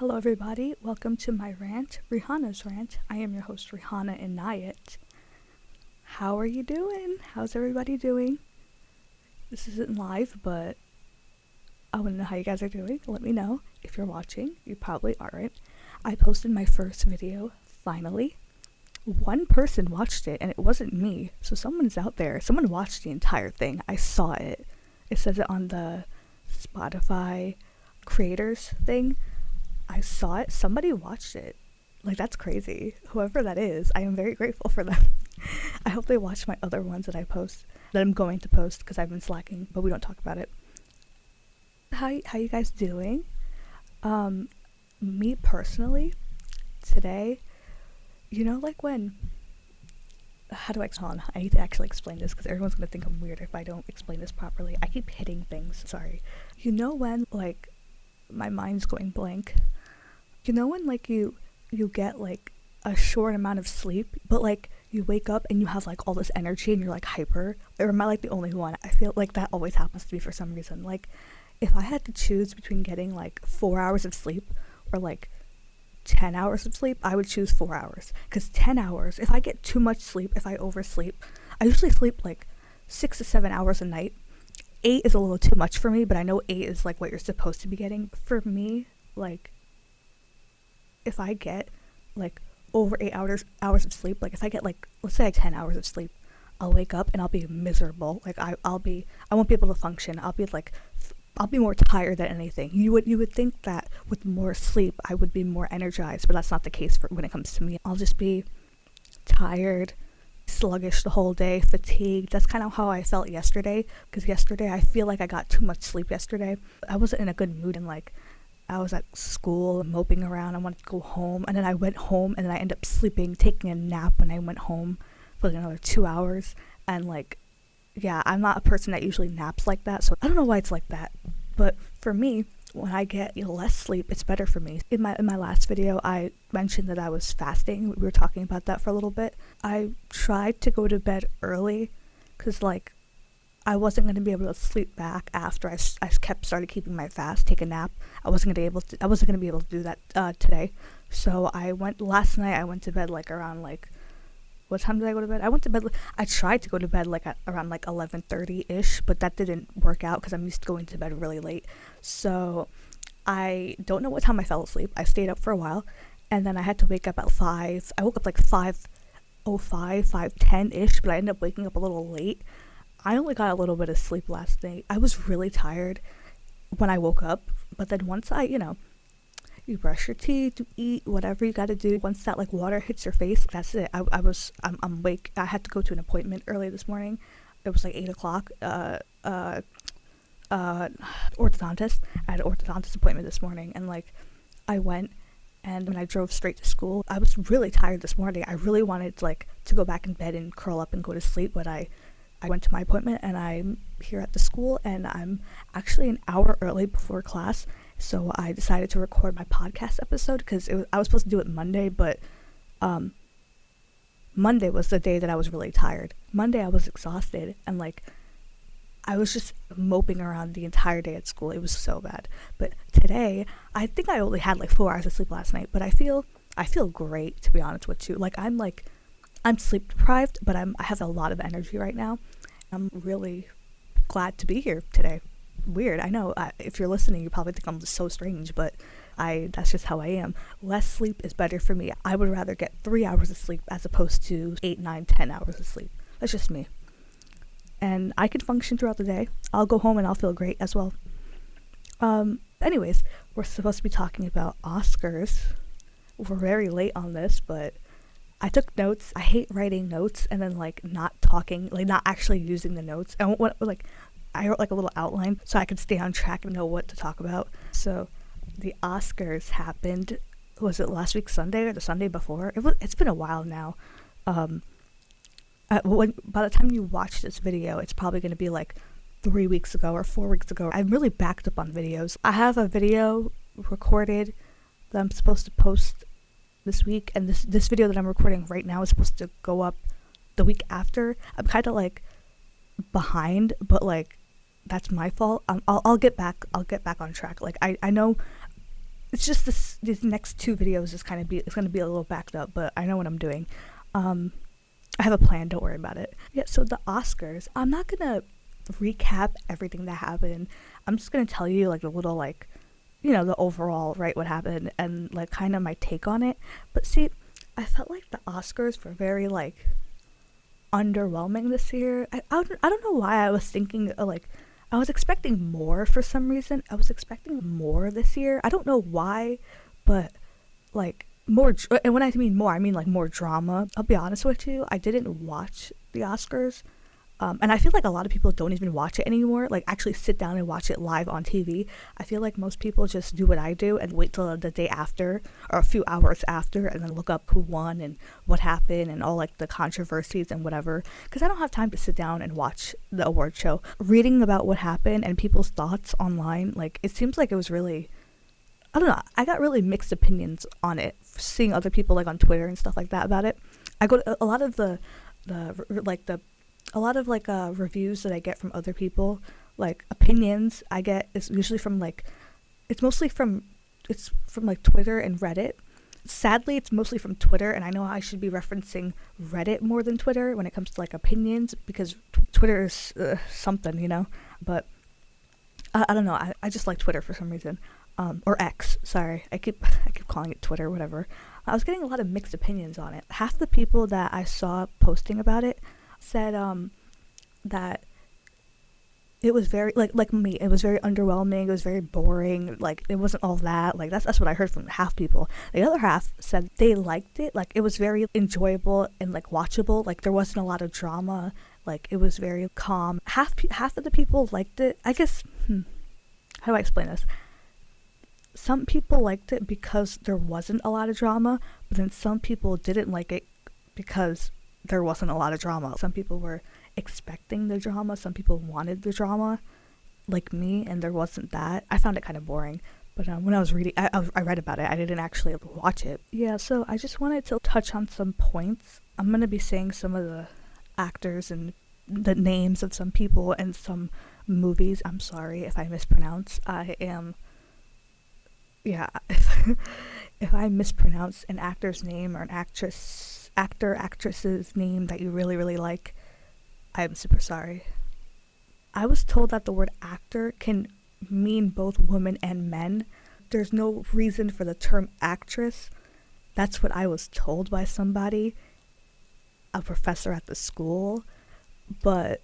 Hello everybody, welcome to my rant, Rehana's Rant. I am your host, Rehana Inayet. How are you doing? How's everybody doing? This isn't live, but I want to know how you guys are doing. Let me know. If you're watching, you probably aren't. I posted my first video, finally. One person watched it, and it wasn't me, so someone's out there. Someone watched the entire thing. I saw it. It says it on the Spotify creators thing. I saw it. Somebody watched it. Like, that's crazy. Whoever that is, I am very grateful for them. I hope they watch my other ones that I'm going to post because I've been slacking, but we don't talk about it. How you guys doing? Me personally, today, like when, how do I explain? I need to actually explain this because everyone's going to think I'm weird if I don't explain this properly. I keep hitting things, sorry. When, like, my mind's going blank? When, like, you get, like, a short amount of sleep, but, like, you wake up and you have, like, all this energy and you're, like, hyper? Or am I, like, the only one? I feel like that always happens to me for some reason. Like, if I had to choose between getting, like, 4 hours of sleep or, like, 10 hours of sleep, I would choose 4 hours. Because 10 hours, if I get too much sleep, if I oversleep, I usually sleep, like, 6 to 7 hours a night. 8 is a little too much for me, but I know 8 is, like, what you're supposed to be getting. For me, like, if I get, like, over 8 hours of sleep, like, if I get, like, let's say, like, 10 hours of sleep, I'll wake up and I'll be miserable. Like, I won't be able to function. I'll be more tired than anything. You would think that with more sleep, I would be more energized, but that's not the case when it comes to me. I'll just be tired, sluggish the whole day, fatigued. That's kind of how I felt yesterday, because yesterday I feel like I got too much sleep yesterday. I wasn't in a good mood, and, like, I was at school moping around. I wanted to go home, and then I went home, and then I ended up taking a nap when I went home for like another 2 hours. And, like, yeah, I'm not a person that usually naps like that, so I don't know why it's like that. But for me, when I get less sleep, it's better for me. In my last video, I mentioned that I was fasting. We were talking about that for a little bit. I tried to go to bed early because, like, I wasn't going to be able to sleep back after I started keeping my fast, take a nap. I wasn't going to be able to do that today. So last night I went to bed, like, around, like, what time did I go to bed? I tried to go to bed, like, at around, like, 11:30-ish, but that didn't work out because I'm used to going to bed really late. So I don't know what time I fell asleep. I stayed up for a while, and then I had to wake up at 5. I woke up, like, 5:05, 5:10-ish, but I ended up waking up a little late. I only got a little bit of sleep last night. I was really tired when I woke up, but then once you brush your teeth, you eat, whatever you gotta do. Once that, like, water hits your face, that's it. I'm awake. I had to go to an appointment early this morning. It was like 8 o'clock. Orthodontist. I had an orthodontist appointment this morning, and, like, I went, and when I drove straight to school, I was really tired this morning. I really wanted, like, to go back in bed and curl up and go to sleep, but I went to my appointment, and I'm here at the school, and I'm actually an hour early before class. So I decided to record my podcast episode because I was supposed to do it Monday, but Monday was the day that I was really tired. Monday I was exhausted, and, like, I was just moping around the entire day at school. It was so bad. But today, I think I only had, like, 4 hours of sleep last night, but I feel great, to be honest with you. Like, I'm sleep deprived, but I have a lot of energy right now. I'm really glad to be here today. Weird, I know. If you're listening, you probably think I'm so strange, but that's just how I am. Less sleep is better for me. I would rather get 3 hours of sleep as opposed to 8, 9, 10 hours of sleep. That's just me. And I can function throughout the day. I'll go home and I'll feel great as well. Anyways, we're supposed to be talking about Oscars. We're very late on this, but I took notes. I hate writing notes and then, like, not talking, like, not actually using the notes. I wrote, like, a little outline so I could stay on track and know what to talk about. So the Oscars happened, was it last week Sunday or the Sunday before? It's been a while now. By the time you watch this video, it's probably going to be like 3 weeks ago or 4 weeks ago. I'm really backed up on videos. I have a video recorded that I'm supposed to post this week, and this video that I'm recording right now is supposed to go up the week after. I'm kind of, like, behind, but, like, that's my fault. I'll get back on track. Like, I know it's just these next two videos is it's gonna be a little backed up, but I know what I'm doing. I have a plan, don't worry about it. Yeah, so the Oscars, I'm not gonna recap everything that happened. I'm just gonna tell you like a little like, the overall, right, what happened and like kind of my take on it. But see, I felt like the Oscars were very like underwhelming this year. I don't know why I was thinking like I was expecting more for some reason. I was expecting more this year. I don't know why, but like more, and when I mean more, I mean like more drama. I'll be honest with you, I didn't watch the Oscars. And I feel like a lot of people don't even watch it anymore, like actually sit down and watch it live on TV. I feel like most people just do what I do and wait till the day after or a few hours after and then look up who won and what happened and all like the controversies and whatever. Because I don't have time to sit down and watch the award show. Reading about what happened and people's thoughts online, like it seems like it was really, I don't know, I got really mixed opinions on it, seeing other people like on Twitter and stuff like that about it. I go to a lot of reviews that I get from other people, like opinions I get is usually from like, it's from like Twitter and Reddit. Sadly, it's mostly from Twitter, and I know I should be referencing Reddit more than Twitter when it comes to like opinions, because Twitter is something, but I don't know, I just like Twitter for some reason. Or X, sorry, I keep calling it Twitter, whatever. I was getting a lot of mixed opinions on it. Half the people that I saw posting about it said that it was very like me, it was very underwhelming, it was very boring, like it wasn't all that, like that's what I heard from half people. The other half said they liked it, like it was very enjoyable and like watchable, like there wasn't a lot of drama, like it was very calm. Half of the people liked it, I guess. How do I explain this? Some people liked it because there wasn't a lot of drama, but then some people didn't like it because there wasn't a lot of drama. Some people were expecting the drama, some people wanted the drama, like me, and there wasn't that. I found it kind of boring, but when I was reading, I read about it, I didn't actually watch it. Yeah, so I just wanted to touch on some points. I'm going to be saying some of the actors and the names of some people and some movies. I'm sorry if I mispronounce. If I mispronounce an actor's name or an actress's name that you really, really like, I'm super sorry. I was told that the word actor can mean both women and men. There's no reason for the term actress. That's what I was told by somebody, a professor at the school, but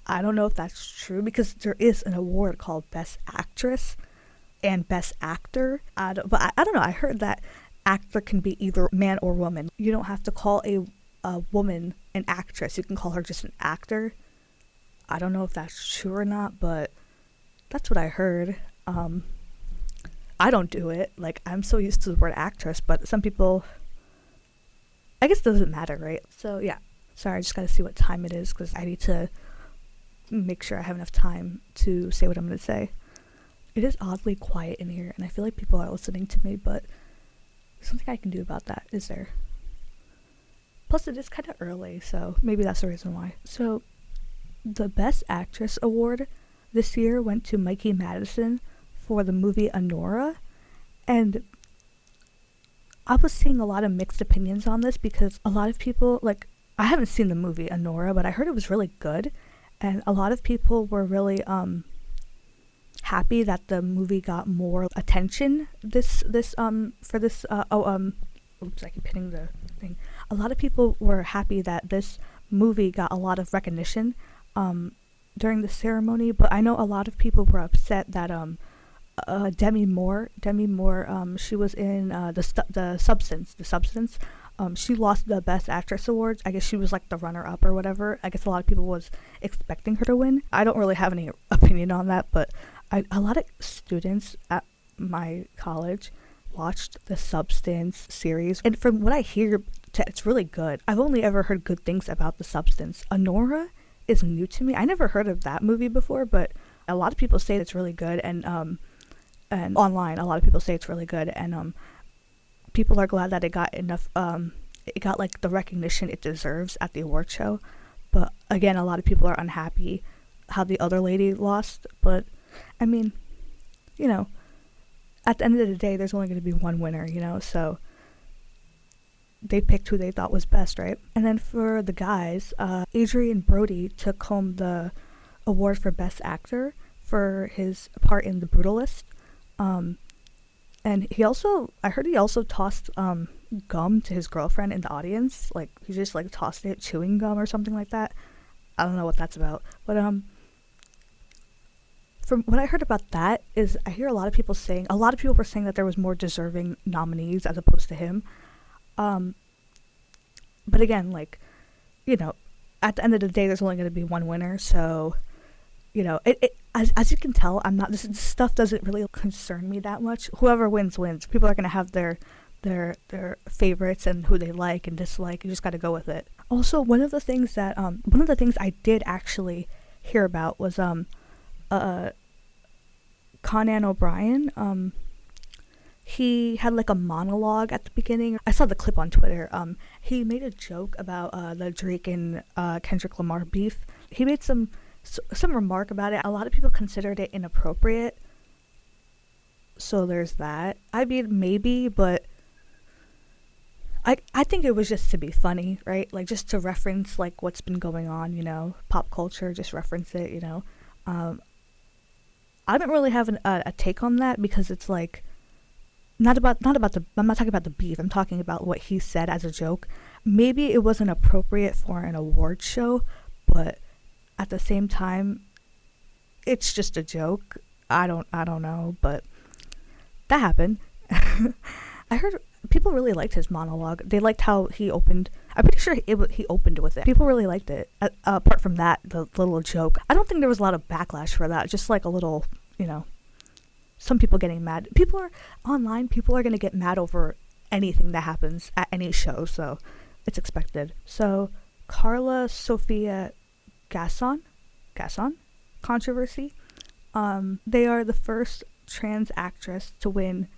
I don't know if that's true because there is an award called Best Actress and Best Actor. I don't know. I heard that actor can be either man or woman. You don't have to call a woman an actress. You can call her just an actor. I don't know if that's true or not, but that's what I heard. I don't do it. Like, I'm so used to the word actress, but some people, I guess it doesn't matter, right? So, yeah. Sorry, I just gotta see what time it is because I need to make sure I have enough time to say what I'm gonna say. It is oddly quiet in here, and I feel like people are listening to me, but there's something I can do about that, is there? Plus, it is kind of early, so maybe that's the reason why. So, the Best Actress award this year went to Mikey Madison for the movie Anora, and I was seeing a lot of mixed opinions on this because a lot of people, like, I haven't seen the movie Anora, but I heard it was really good, and a lot of people were really, happy that the movie got more attention oops, I keep hitting the thing. A lot of people were happy that this movie got a lot of recognition during the ceremony, but I know a lot of people were upset that Demi Moore, she was in the Substance. She lost the Best Actress awards. I guess she was like the runner-up or whatever. I guess a lot of people was expecting her to win. I don't really have any opinion on that, but a lot of students at my college watched the Substance series, and from what I hear, it's really good. I've only ever heard good things about the Substance. Anora is new to me. I never heard of that movie before, but a lot of people say it's really good, and online a lot of people say it's really good, and people are glad that it got enough it got like the recognition it deserves at the award show. But again, a lot of people are unhappy how the other lady lost, but I mean, at the end of the day, there's only going to be one winner, you know, so they picked who they thought was best, right? And then for the guys, Adrian Brody took home the award for Best Actor for his part in The Brutalist. And I heard he also tossed gum to his girlfriend in the audience. Like, he just like tossed it, chewing gum or something like that. I don't know what that's about. But from what I heard about that is I hear a lot of people were saying that there was more deserving nominees as opposed to him. But again, like, you know, at the end of the day, there's only going to be one winner. So, you know, as you can tell, this stuff doesn't really concern me that much. Whoever wins. People are going to have their favorites and who they like and dislike. You just got to go with it. Also, one of the things I did actually hear about was Conan O'Brien. He had like a monologue at the beginning. I saw the clip on Twitter. He made a joke about the Drake and Kendrick Lamar beef. He made some remark about it. A lot of people considered it inappropriate. So there's that. I mean, maybe, but I think it was just to be funny, right? Like, just to reference like what's been going on, you know, pop culture, just reference it, you know. I don't really have a take on that because it's like I'm not talking about the beef. I'm talking about what he said as a joke. Maybe it wasn't appropriate for an award show, but at the same time, it's just a joke. I don't know, but that happened. I heard people really liked his monologue. They liked how he opened. I'm pretty sure he opened with it. People really liked it. Apart from that, the little joke. I don't think there was a lot of backlash for that. Just like a little, you know, some people getting mad. People are going to get mad over anything that happens at any show, so it's expected. So Carla Sofia Gasson controversy. They are the first trans actress to win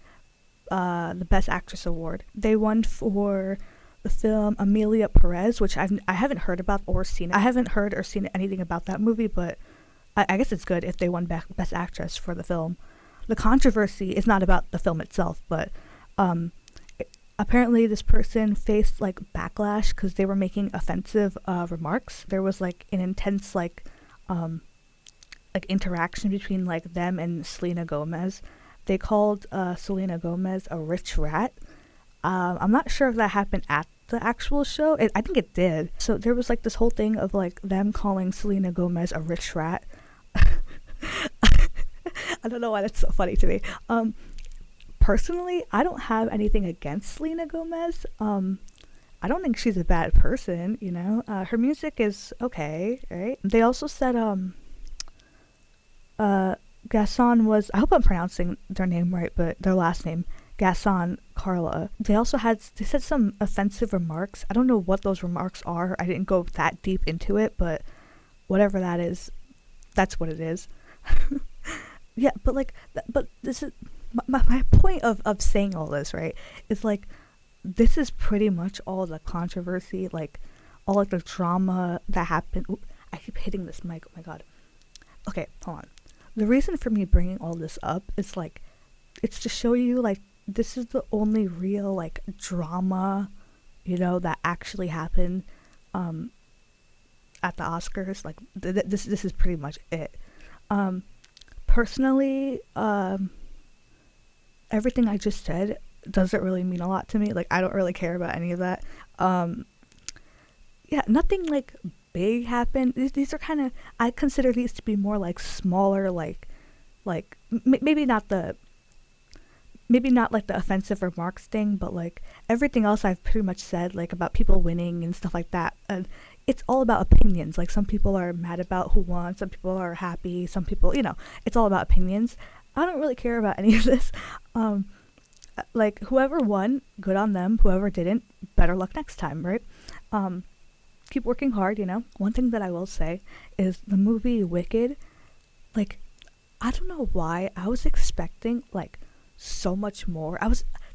the Best Actress award. They won for the film Amelia Perez, which I haven't heard about or seen. I haven't heard or seen anything about that movie, but I guess it's good if they won Best Actress for the film. The controversy is not about the film itself, but apparently this person faced like backlash because they were making offensive remarks. There was like an intense like interaction between like them and Selena Gomez. They called Selena Gomez a rich rat. I'm not sure if that happened at the actual show. I think it did. So there was like this whole thing of like them calling Selena Gomez a rich rat. I don't know why that's so funny to me. Personally, I don't have anything against Selena Gomez. I don't think she's a bad person, you know. Her music is okay, right? They also said Gasson was, I hope I'm pronouncing their name right, but their last name, Gasson Carla. They said some offensive remarks. I don't know what those remarks are. I didn't go that deep into it, but whatever that is, that's what it is. Yeah, but this is my point of saying all this, right? Is like, this is pretty much all the controversy, like all like the drama that happened. Ooh, I keep hitting this mic. Oh my god. Okay, hold on. The reason for me bringing all this up is like, it's to show you like this is the only real like drama, you know, that actually happened at the Oscars. Like this is pretty much it. Personally, everything I just said doesn't really mean a lot to me. Like, I don't really care about any of that. Yeah, nothing like big happened. These are kind of, I consider these to be more like smaller, like maybe not like the offensive remarks thing, but like everything else I've pretty much said, like about people winning and stuff like that. And it's all about opinions. Like, some people are mad about who won, some people are happy, some people, you know, it's all about opinions. I don't really care about any of this. Like, whoever won, good on them. Whoever didn't, better luck next time, right? Keep working hard, you know. One thing that I will say is the movie Wicked, like, I don't know why I was expecting like so much more.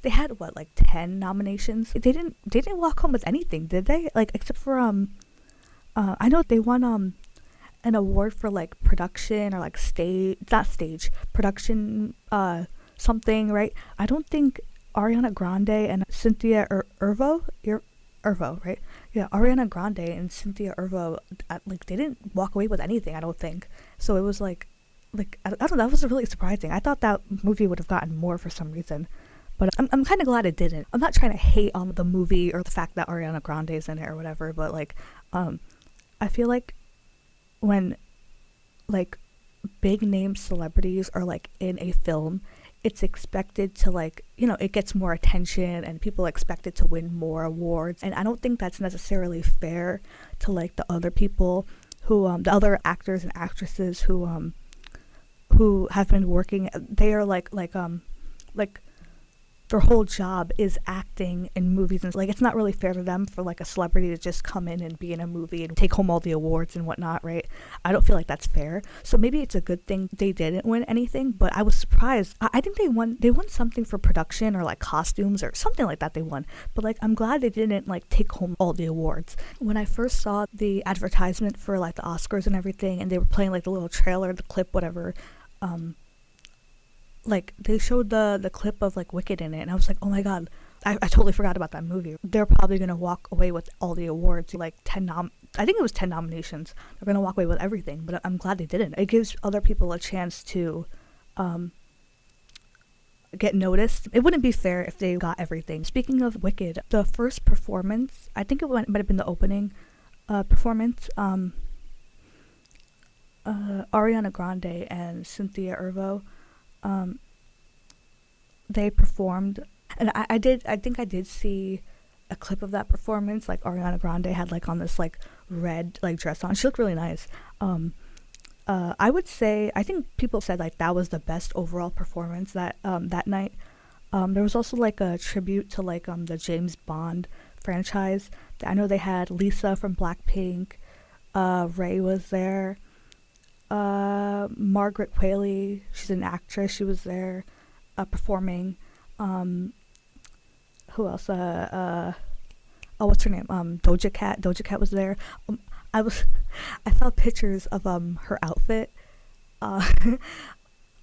They had what, like 10 nominations. They didn't walk home with anything, did they? Like, except for I know they won an award for like production or like production something, right? I don't think Ariana Grande and Cynthia Ervo, right? Yeah, Ariana Grande and Cynthia Ervo, like they didn't walk away with anything. I don't think so. It was like I don't know. That was really surprising. I thought that movie would have gotten more for some reason, but I'm kind of glad it didn't. I'm not trying to hate on the movie or the fact that Ariana Grande is in it or whatever, but like, I feel like when like big name celebrities are like in a film, it's expected to like, it gets more attention and people expect it to win more awards. And I don't think that's necessarily fair to like the other people the other actors and actresses who have been working. They are like their whole job is acting in movies, and like it's not really fair to them for like a celebrity to just come in and be in a movie and take home all the awards and whatnot, right? I don't feel like that's fair. So maybe it's a good thing they didn't win anything, but I was surprised. I think they won something for production or like costumes or something like that they won, but like I'm glad they didn't like take home all the awards. When I first saw the advertisement for like the Oscars and everything, and they were playing like the little trailer, the clip, whatever, like they showed the clip of like Wicked in it, and I was like, oh my god, I totally forgot about that movie. They're probably gonna walk away with all the awards, like I think it was 10 nominations. They're gonna walk away with everything, but I'm glad they didn't. It gives other people a chance to get noticed. It wouldn't be fair if they got everything. Speaking of Wicked, the first performance, I think it might have been the opening performance. Ariana Grande and Cynthia Ervo, they performed, and I think I did see a clip of that performance. Like Ariana Grande had like on this like red like dress on. She looked really nice. I would say, I think people said like that was the best overall performance that night. There was also like a tribute to like the James Bond franchise. I know they had Lisa from Blackpink, Ray was there, Margaret Qualley, she's an actress, she was there performing. Who else? What's her name? Doja Cat was there. I saw pictures of her outfit.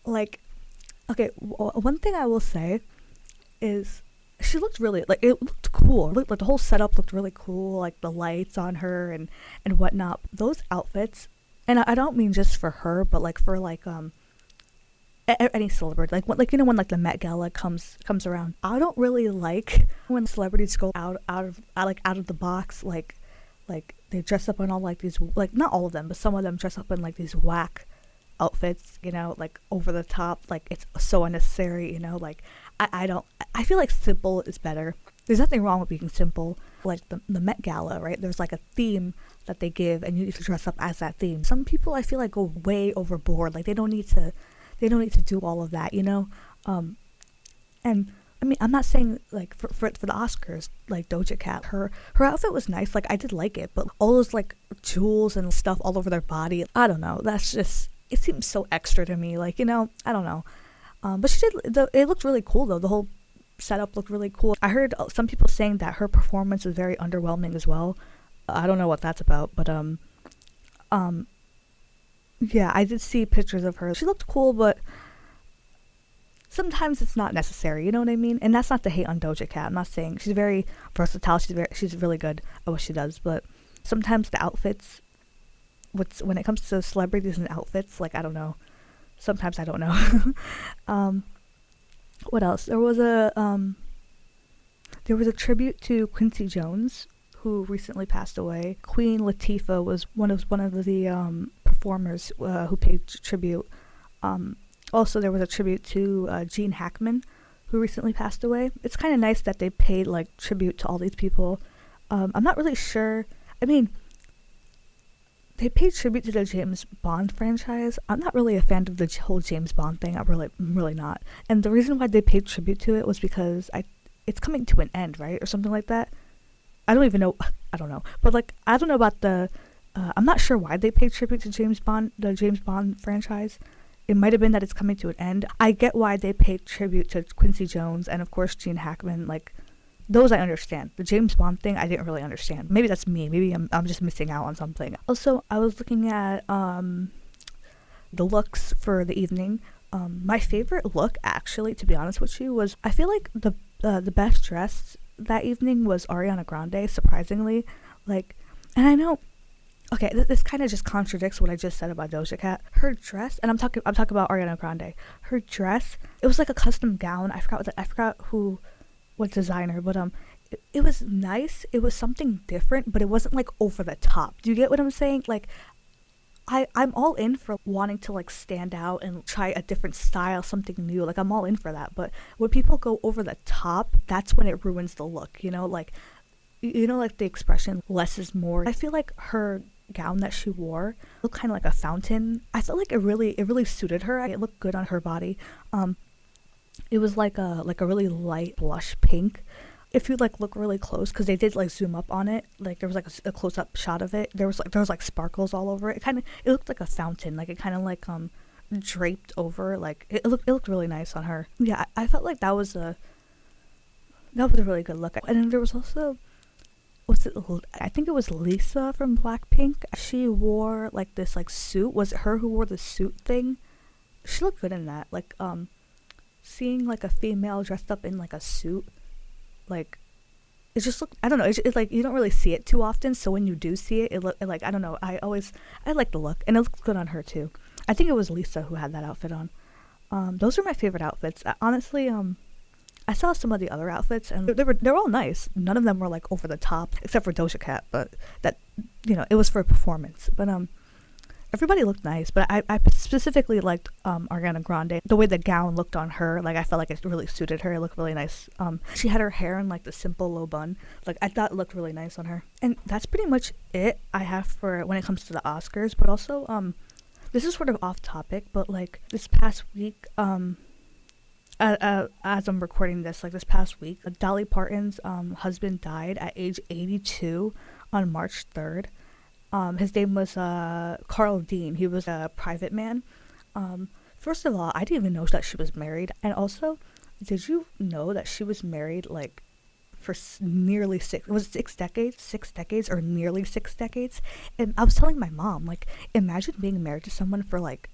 Like, okay, one thing I will say is she looked really, like, it looked cool. Like the whole setup looked really cool, like the lights on her and whatnot. Those outfits, and I don't mean just for her, but like for like any celebrity, like when when like the Met Gala comes around. I don't really like when celebrities go out of the box, like they dress up in all like these, like not all of them, but some of them dress up in like these whack outfits, like over the top, like it's so unnecessary, like I feel like simple is better. There's nothing wrong with being simple. Like the Met Gala, right? There's like a theme that they give, and you need to dress up as that theme. Some people I feel like go way overboard. Like they don't need to do all of that, and I mean, I'm not saying like for the Oscars, like Doja Cat, her outfit was nice, like I did like it, but all those like jewels and stuff all over their body, I don't know, that's just, it seems so extra to me, like, I don't know. But she did, it looked really cool though, the whole setup looked really cool. I heard some people saying that her performance was very underwhelming as well. I don't know what that's about, but yeah, I did see pictures of her. She looked cool, but sometimes it's not necessary, you know what I mean? And that's not to hate on Doja Cat. I'm not saying, she's very versatile. She's really good at what she does. But sometimes the outfits, when it comes to celebrities and outfits, like I don't know. Sometimes I don't know. What else? There was a tribute to Quincy Jones, who recently passed away. Queen Latifah was one of the performers who paid tribute. Also, there was a tribute to Gene Hackman, who recently passed away. It's kind of nice that they paid like tribute to all these people. I'm not really sure. I mean, they paid tribute to the James Bond franchise. I'm not really a fan of the whole James Bond thing. I'm really not. And the reason why they paid tribute to it was because it's coming to an end, right, or something like that. I don't even know. I don't know. But like, I don't know about the. I'm not sure why they paid tribute to the James Bond franchise. It might have been that it's coming to an end. I get why they paid tribute to Quincy Jones and of course Gene Hackman. Like, those I understand. The James Bond thing I didn't really understand. Maybe that's me. Maybe I'm just missing out on something. Also, I was looking at the looks for the evening. My favorite look, actually, to be honest with you, was, I feel like the best dressed that evening was Ariana Grande, surprisingly. Like, and I know, okay, this kind of just contradicts what I just said about Doja Cat. Her dress, and I'm talking about Ariana Grande. Her dress, it was like a custom gown. I forgot who, what designer, but it was nice. It was something different, but it wasn't like over the top. Do you get what I'm saying? Like, I'm all in for wanting to like stand out and try a different style, something new. Like, I'm all in for that. But when people go over the top, that's when it ruins the look, you know? Like, like the expression less is more. I feel like her gown that she wore looked kind of like a fountain. I felt like it really suited her. It looked good on her body. It was like a really light blush pink. If you like look really close, because they did like zoom up on it, like there was like a close up shot of it, there was like sparkles all over it. It looked like a fountain. Like, it kind of like draped over. Like, it looked really nice on her. Yeah, I felt like that was a really good look. And then there was also, I think it was Lisa from Blackpink. She wore like this like suit. Was it her who wore the suit thing? She looked good in that. Like, seeing like a female dressed up in like a suit, like, it just looked, I don't know, it's like you don't really see it too often, so when you do see it, like, I don't know, I like the look, and it looked good on her too. I think it was Lisa who had that outfit on. Those are my favorite outfits. Honestly, I saw some of the other outfits, and they're all nice. None of them were like over the top, except for Doja Cat, but that, it was for a performance. But everybody looked nice, but I specifically liked Ariana Grande. The way the gown looked on her, like, I felt like it really suited her. It looked really nice. She had her hair in like the simple low bun. Like, I thought it looked really nice on her. And that's pretty much it I have for when it comes to the Oscars. But also, this is sort of off topic, but like this past week, as I'm recording this, like this past week, Dolly Parton's husband died at age 82 on March 3rd. His name was Carl Dean. He was a private man. First of all, I didn't even know that she was married. And also, did you know that she was married like for nearly 6 decades? 6 decades, or nearly 6 decades? And I was telling my mom, like, imagine being married to someone for like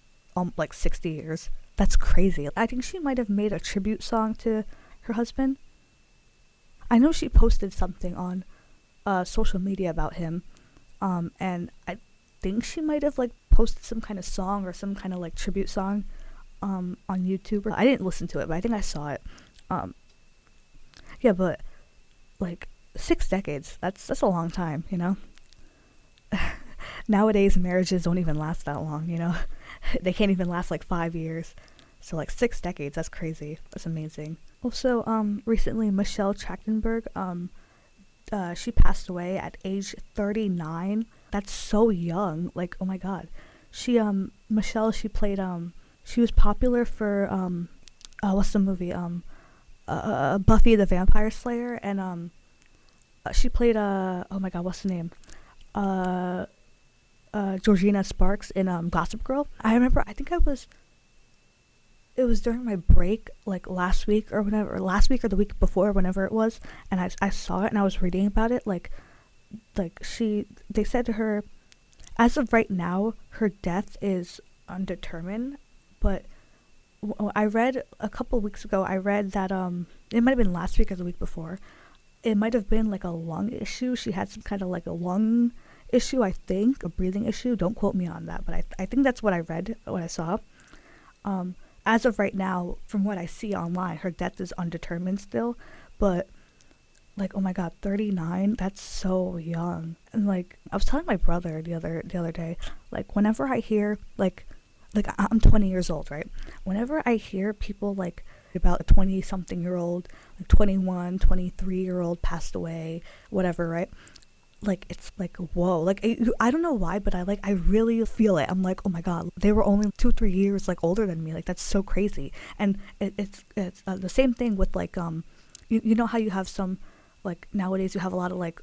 60 years. That's crazy. I think she might have made a tribute song to her husband. I know she posted something on social media about him. And I think she might have like posted some kind of song or some kind of like tribute song on YouTube. I didn't listen to it, but I think I saw it. Yeah, but like 6 decades, that's a long time, Nowadays marriages don't even last that long, They can't even last like 5 years. So like 6 decades, that's crazy. That's amazing. Also, recently Michelle Trachtenberg, she passed away at age 39. That's so young. Like, oh my god. Michelle, she played, she was popular for, what's the movie? Buffy the Vampire Slayer, and, she played, oh my god, what's the name? Georgina Sparks in, Gossip Girl. I remember, it was during my break, like last week or the week before, whenever it was, and I saw it and I was reading about it, like they said to her, as of right now, her death is undetermined, but I read a couple weeks ago, I read that, it might have been last week or the week before, it might have been like a lung issue. She had some kind of like a lung issue, I think, a breathing issue. Don't quote me on that, but I think that's what I read, what I saw. As of right now, from what I see online, her death is undetermined still, but like, oh my god, 39, that's so young. And like, I was telling my brother the other day, like, whenever I hear like I'm 20 years old, right? Whenever I hear people like about a 20 something year old, like 21, 23-year-old passed away, whatever, right? Like, it's like, whoa, like, I don't know why, but I really feel it. I'm like, oh my god, they were only 2-3 years like older than me. Like, that's so crazy. And it's the same thing with like, you know how you have some, like, nowadays you have a lot of like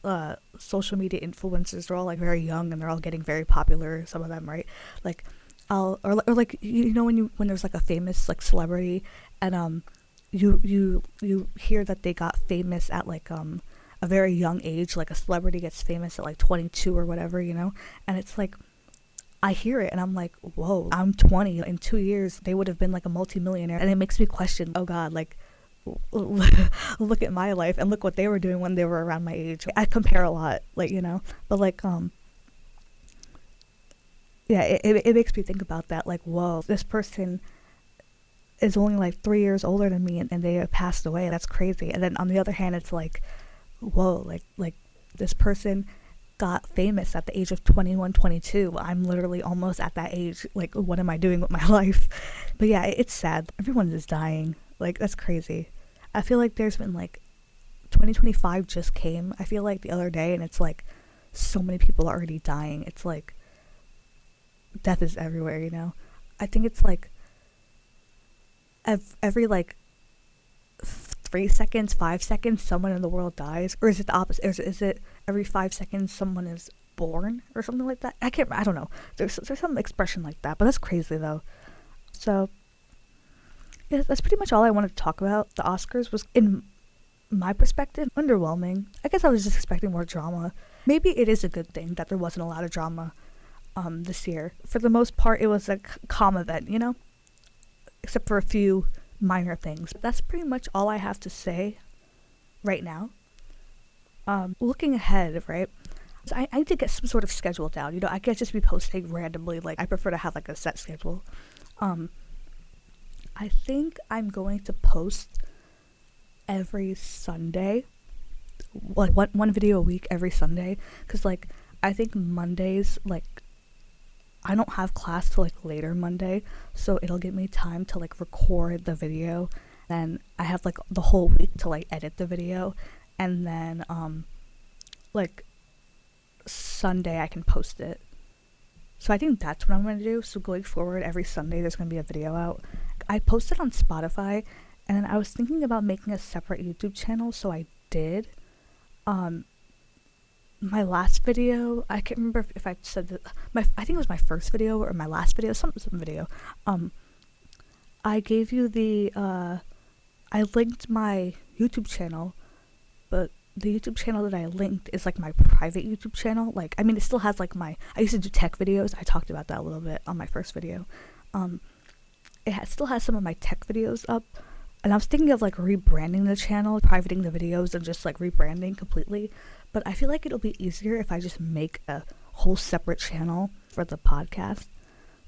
social media influencers. They're all like very young and they're all getting very popular, some of them, right? Like, or like, when there's like a famous like celebrity, and you hear that they got famous at like a very young age, like a celebrity gets famous at like 22 or whatever, and it's like, I hear it and I'm like, whoa, I'm 20. In 2 years, they would have been like a multimillionaire. And it makes me question, oh God, like, look at my life and look what they were doing when they were around my age. I compare a lot, like, but like, yeah, it makes me think about that. Like, whoa, this person is only like 3 years older than me and they have passed away. That's crazy. And then on the other hand, it's like, whoa, like this person got famous at the age of 21, 22. I'm literally almost at that age. Like, what am I doing with my life? But yeah, it's sad. Everyone is dying. Like, that's crazy. I feel like there's been like 2025 just came, I feel like, the other day, and it's like so many people are already dying. It's like death is everywhere, I think it's like every like 3 seconds, 5 seconds, someone in the world dies. Or is it the opposite? Or is it every 5 seconds someone is born or something like that? I don't know. There's some expression like that, but that's crazy though. So yeah, that's pretty much all I wanted to talk about. The Oscars was, in my perspective, underwhelming. I guess I was just expecting more drama. Maybe it is a good thing that there wasn't a lot of drama this year. For the most part, it was a calm event, except for a few minor things. That's pretty much all I have to say right now. Looking ahead, right? So I need to get some sort of schedule down. I can't just be posting randomly. Like, I prefer to have like a set schedule. I think I'm going to post every Sunday, like one video a week every Sunday, because like I think Mondays, like, I don't have class till like later Monday, so it'll give me time to like record the video. Then I have like the whole week to like edit the video, and then like Sunday I can post it. So I think that's what I'm going to do. So going forward, every Sunday there's going to be a video out. I posted on Spotify, and then I was thinking about making a separate YouTube channel, so I did. My last video, I can't remember if I said that, I think it was my first video or my last video, some video. I gave you I linked my YouTube channel, but the YouTube channel that I linked is like my private YouTube channel. Like, I mean, it still has like I used to do tech videos. I talked about that a little bit on my first video. Still has some of my tech videos up, and I was thinking of like rebranding the channel, privating the videos, and just like rebranding completely. But I feel like it'll be easier if I just make a whole separate channel for the podcast.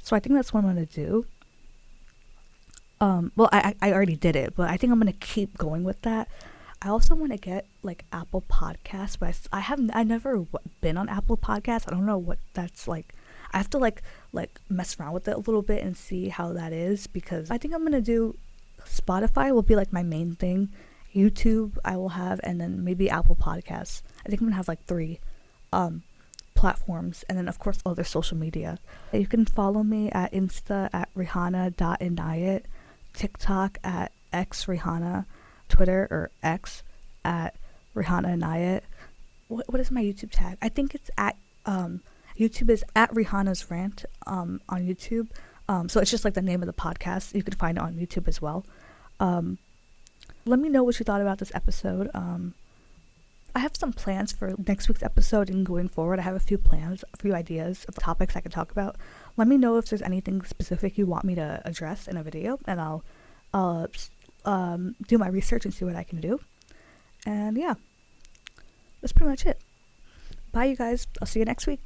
So I think that's what I'm going to do. Well, I already did it, but I think I'm going to keep going with that. I also want to get like Apple Podcasts, but I never been on Apple Podcasts. I don't know what that's like. I have to like mess around with it a little bit and see how that is, because I think I'm going to do Spotify will be like my main thing. YouTube I will have, and then maybe Apple Podcasts. I think I'm gonna have like 3 platforms, and then of course other social media. You can follow me at Insta at Rehana.Inayet, TikTok at xRehana, Twitter or X at Rehana Inayet. What is my YouTube tag? I think it's at YouTube is at Rehana's Rant on YouTube. So it's just like the name of the podcast. You can find it on YouTube as well. Let me know what you thought about this episode. I have some plans for next week's episode and going forward. I have a few plans, a few ideas of topics I can talk about. Let me know if there's anything specific you want me to address in a video, and I'll do my research and see what I can do. And yeah, that's pretty much it. Bye, you guys. I'll see you next week.